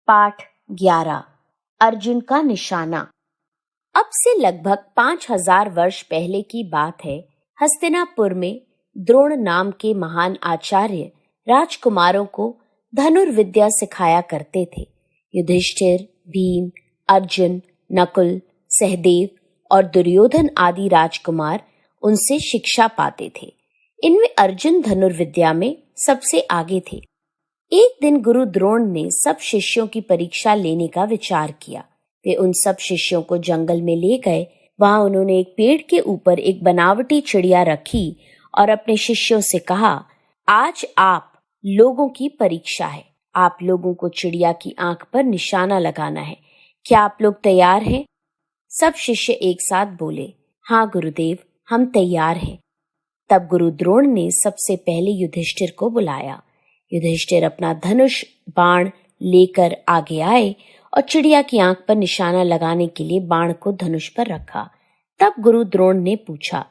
पाठ 11 अर्जुन का निशाना। अब से लगभग 5000 वर्ष पहले की बात है। हस्तिनापुर में द्रोण नाम के महान आचार्य राजकुमारों को धनुर्विद्या सिखाया करते थे। युधिष्ठिर, भीम, अर्जुन, नकुल, सहदेव और दुर्योधन आदि राजकुमार उनसे शिक्षा पाते थे। इनमें अर्जुन धनुर्विद्या में सबसे आगे थे। एक दिन गुरु द्रोण ने सब शिष्यों की परीक्षा लेने का विचार किया। वे उन सब शिष्यों को जंगल में ले गए। वहां उन्होंने एक पेड़ के ऊपर एक बनावटी चिड़िया रखी और अपने शिष्यों से कहा, आज आप लोगों की परीक्षा है। आप लोगों को चिड़िया की आंख पर निशाना लगाना है। क्या आप लोग तैयार हैं? सब शिष्य एक साथ बोले, हाँ गुरुदेव, हम तैयार हैं। तब गुरु द्रोण ने सबसे पहले युधिष्ठिर को बुलाया। युधिष्ठिर अपना धनुष बाण लेकर आगे आए और चिड़िया की आंख पर निशाना लगाने के लिए बाण को धनुष पर रखा। तब गुरु द्रोण ने पूछा,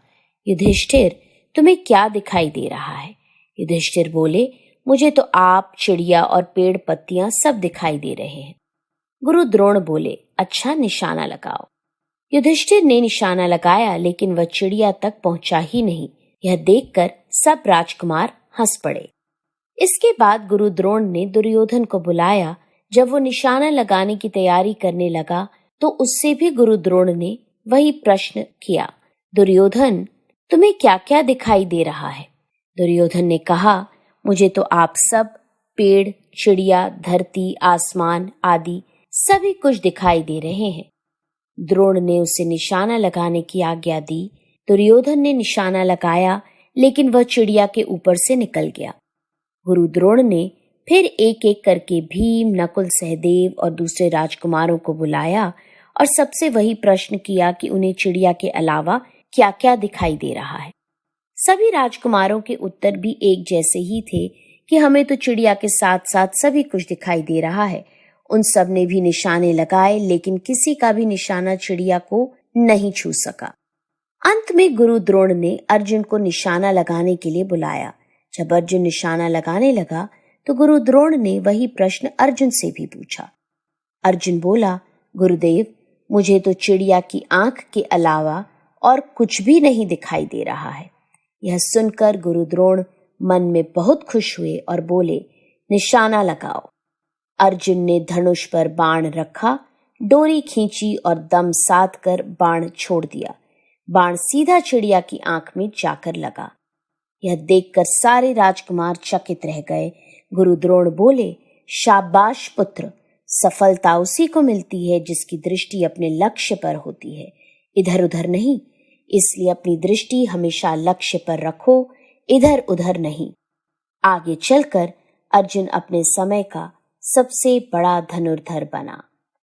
युधिष्ठिर, तुम्हें क्या दिखाई दे रहा है? युधिष्ठिर बोले, मुझे तो आप, चिड़िया और पेड़ पत्तियां सब दिखाई दे रहे हैं। गुरु द्रोण बोले, अच्छा, निशाना लगाओ। युधिष्ठिर ने निशाना लगाया, लेकिन वह चिड़िया तक पहुंचा ही नहीं। यह देखकर सब राजकुमार हंस पड़े। इसके बाद गुरु द्रोण ने दुर्योधन को बुलाया। जब वो निशाना लगाने की तैयारी करने लगा तो उससे भी गुरु द्रोण ने वही प्रश्न किया, दुर्योधन, तुम्हें क्या क्या दिखाई दे रहा है? दुर्योधन ने कहा, मुझे तो आप सब, पेड़, चिड़िया, धरती, आसमान आदि सभी कुछ दिखाई दे रहे हैं। द्रोण ने उसे निशाना लगाने की आज्ञा दी। दुर्योधन ने निशाना लगाया, लेकिन वह चिड़िया के ऊपर से निकल गया। गुरु द्रोण ने फिर एक एक करके भीम, नकुल, सहदेव और दूसरे राजकुमारों को बुलाया और सबसे वही प्रश्न किया कि उन्हें चिड़िया के अलावा क्या क्या दिखाई दे रहा है। सभी राजकुमारों के उत्तर भी एक जैसे ही थे कि हमें तो चिड़िया के साथ साथ सभी कुछ दिखाई दे रहा है। उन सब ने भी निशाने लगाए, लेकिन किसी का भी निशाना चिड़िया को नहीं छू सका। अंत में गुरु द्रोण ने अर्जुन को निशाना लगाने के लिए बुलाया। जब अर्जुन निशाना लगाने लगा तो गुरु द्रोण ने वही प्रश्न अर्जुन से भी पूछा। अर्जुन बोला, गुरुदेव, मुझे तो चिड़िया की आंख के अलावा और कुछ भी नहीं दिखाई दे रहा है। यह सुनकर गुरु द्रोण मन में बहुत खुश हुए और बोले, निशाना लगाओ। अर्जुन ने धनुष पर बाण रखा, डोरी खींची और दम साध कर बाण छोड़ दिया। बाण सीधा चिड़िया की आंख में जाकर लगा। यह देखकर सारे राजकुमार चकित रह गए। गुरु द्रोण बोले, शाबाश पुत्र, सफलता उसी को मिलती है जिसकी दृष्टि अपने लक्ष्य पर होती है, इधर उधर नहीं। इसलिए अपनी दृष्टि हमेशा लक्ष्य पर रखो, इधर उधर नहीं। आगे चलकर अर्जुन अपने समय का सबसे बड़ा धनुर्धर बना।